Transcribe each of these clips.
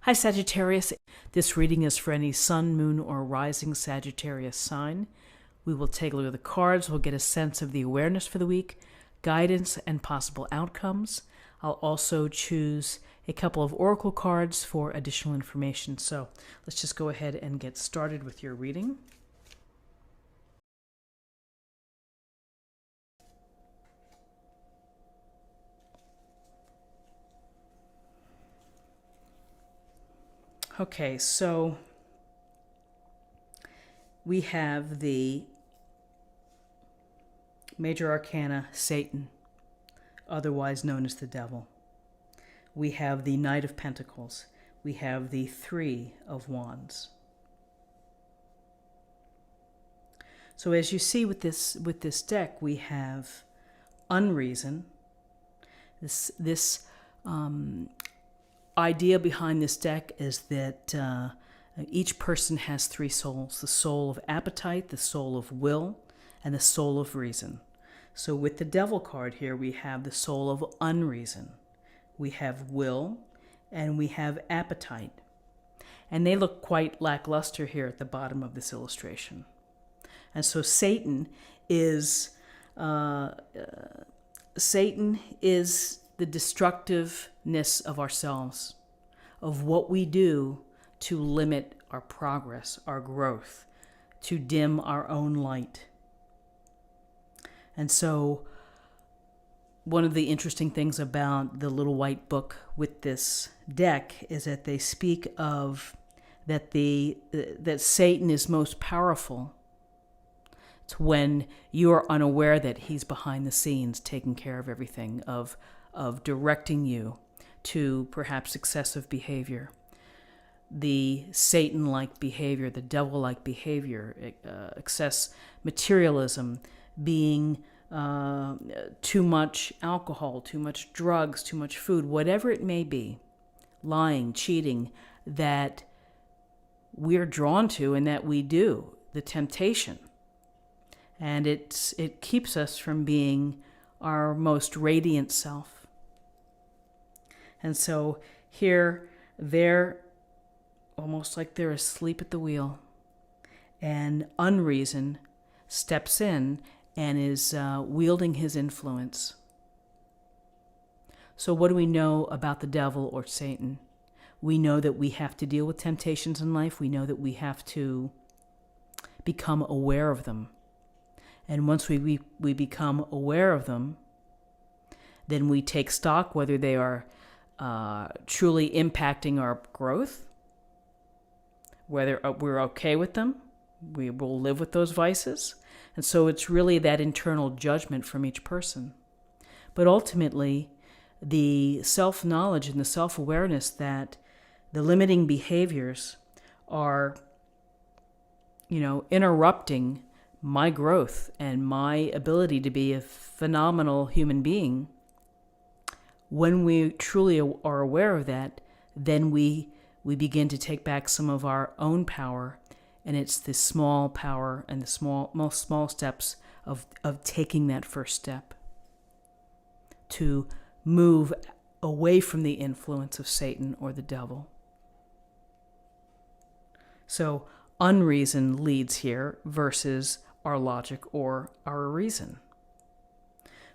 Hi Sagittarius, this reading is for any sun, moon, or rising Sagittarius sign. We will take a look at the cards, we'll get a sense of the awareness for the week, guidance, and possible outcomes. I'll also choose a couple of oracle cards for additional information. So let's just go ahead and get started with your reading. Okay, so we have the major arcana, Satan, otherwise known as the devil. We have the Knight of Pentacles. We have the Three of Wands. So as you see with this deck, we have unreason. This idea behind this deck is that each person has three souls: the soul of appetite, the soul of will, and the soul of reason. So with the devil card here, we have the soul of unreason. We have will, and we have appetite. And they look quite lackluster here at the bottom of this illustration. And so Satan is the destructiveness of ourselves, of what we do to limit our progress, our growth, to dim our own light. And so one of the interesting things about the little white book with this deck is that they speak of that Satan is most powerful. It's when you are unaware that he's behind the scenes taking care of everything, of directing you to perhaps excessive behavior. The Satan-like behavior, the devil-like behavior, excess materialism, being too much alcohol, too much drugs, too much food, whatever it may be, lying, cheating, that we're drawn to and that we do, the temptation. And it keeps us from being our most radiant self. And so here, they're almost like they're asleep at the wheel. And unreason steps in and is wielding his influence. So what do we know about the devil or Satan? We know that we have to deal with temptations in life. We know that we have to become aware of them. And once we become aware of them, then we take stock whether they are truly impacting our growth, whether we're okay with them, we will live with those vices. And so it's really that internal judgment from each person. But ultimately, the self-knowledge and the self-awareness that the limiting behaviors are, interrupting my growth and my ability to be a phenomenal human being. When we truly are aware of that, then we begin to take back some of our own power. And it's the small power and the most small steps of taking that first step to move away from the influence of Satan or the devil. So unreason leads here versus our logic or our reason.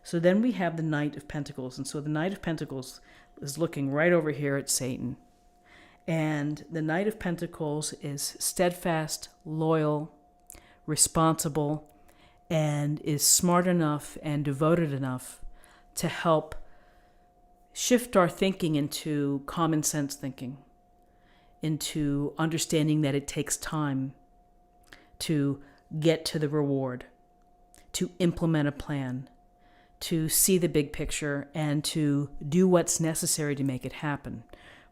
So then we have the Knight of Pentacles. And so the Knight of Pentacles is looking right over here at Satan. And the Knight of Pentacles is steadfast, loyal, responsible, and is smart enough and devoted enough to help shift our thinking into common sense thinking, into understanding that it takes time to get to the reward, to implement a plan, to see the big picture, and to do what's necessary to make it happen.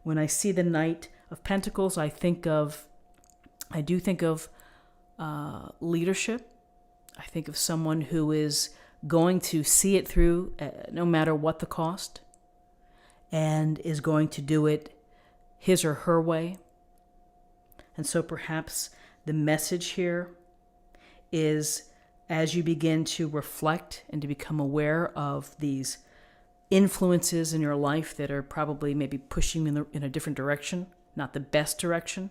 When I see the Knight of Pentacles, I do think of leadership. I think of someone who is going to see it through no matter what the cost, and is going to do it his or her way. And so perhaps the message here is, as you begin to reflect and to become aware of these influences in your life that are probably maybe pushing in a different direction, not the best direction,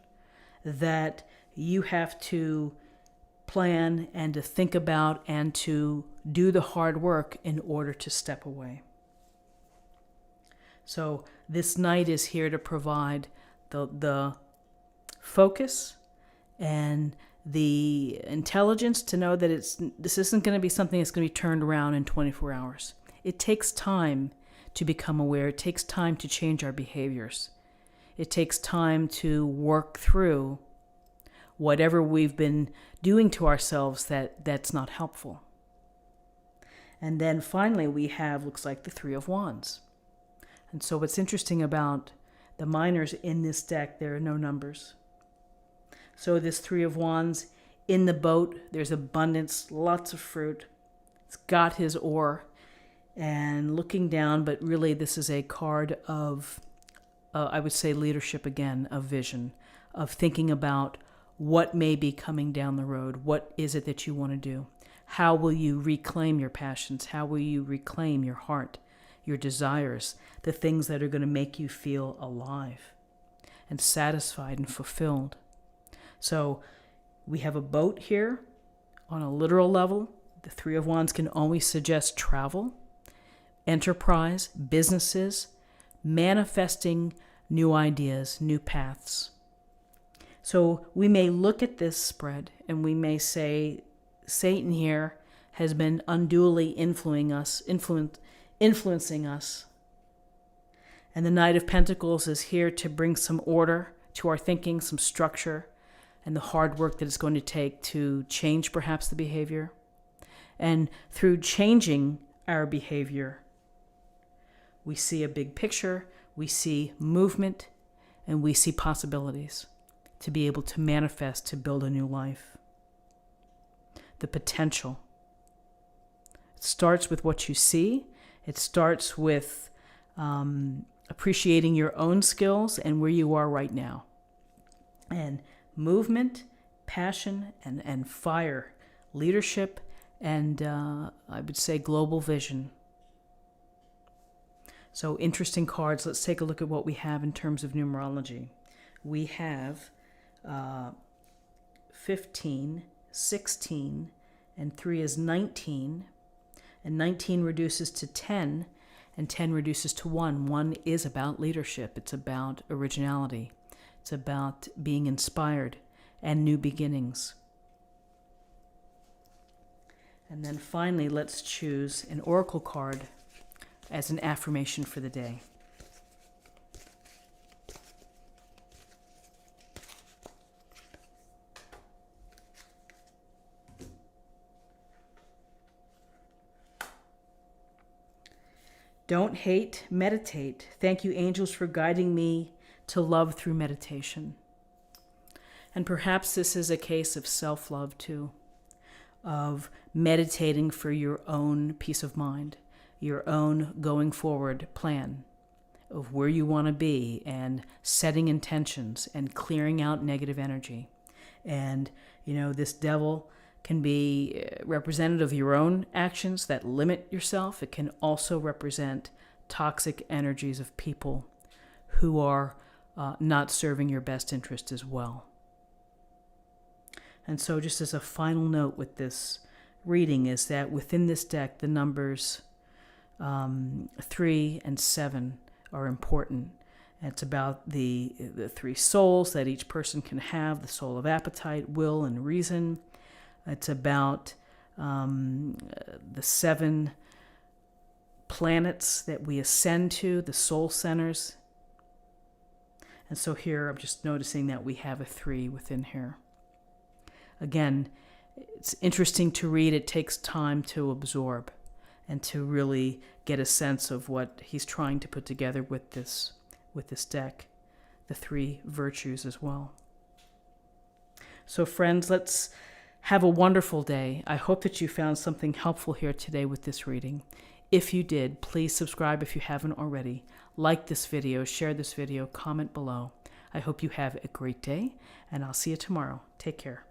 that you have to plan and to think about and to do the hard work in order to step away. So this Knight is here to provide the focus and the intelligence to know that this isn't going to be something that's going to be turned around in 24 hours. It takes time to become aware. It takes time to change our behaviors. It takes time to work through whatever we've been doing to ourselves that's not helpful. And then finally we have, looks like, the Three of Wands. And so what's interesting about the minors in this deck, there are no numbers. So this Three of Wands, in the boat, there's abundance, lots of fruit. It's got his oar and looking down, but really this is a card of, I would say, leadership again, of vision, of thinking about what may be coming down the road. What is it that you want to do? How will you reclaim your passions? How will you reclaim your heart, your desires, the things that are going to make you feel alive and satisfied and fulfilled? So we have a boat here on a literal level. The Three of Wands can always suggest travel, enterprise, businesses, manifesting new ideas, new paths. So we may look at this spread and we may say Satan here has been unduly influencing us. And the Knight of Pentacles is here to bring some order to our thinking, some structure, and the hard work that it's going to take to change perhaps the behavior. And through changing our behavior, we see a big picture, we see movement, and we see possibilities to be able to manifest, to build a new life. The potential. It starts with what you see. It starts with appreciating your own skills and where you are right now. And movement, passion, and fire, leadership, and I would say global vision. So interesting cards. Let's take a look at what we have in terms of numerology. We have 15, 16, and 3 is 19, and 19 reduces to 10, and 10 reduces to 1. 1 is about leadership. It's about originality. It's about being inspired and new beginnings. And then finally, let's choose an oracle card as an affirmation for the day. Don't hate, meditate. Thank you, angels, for guiding me to love through meditation. And perhaps this is a case of self-love too, of meditating for your own peace of mind, your own going forward plan of where you want to be, and setting intentions and clearing out negative energy. And, this devil can be representative of your own actions that limit yourself. It can also represent toxic energies of people who are not serving your best interest as well. And so just as a final note with this reading is that within this deck, the numbers 3 and 7 are important. And it's about the 3 souls that each person can have, the soul of appetite, will, and reason. It's about the 7 planets that we ascend to, the soul centers. And so here I'm just noticing that we have a 3 within here. Again, it's interesting to read. It takes time to absorb and to really get a sense of what he's trying to put together with this deck, the 3 virtues as well. So friends, let's have a wonderful day. I hope that you found something helpful here today with this reading. If you did, please subscribe if you haven't already. Like this video, share this video, comment below. I hope you have a great day, and I'll see you tomorrow. Take care.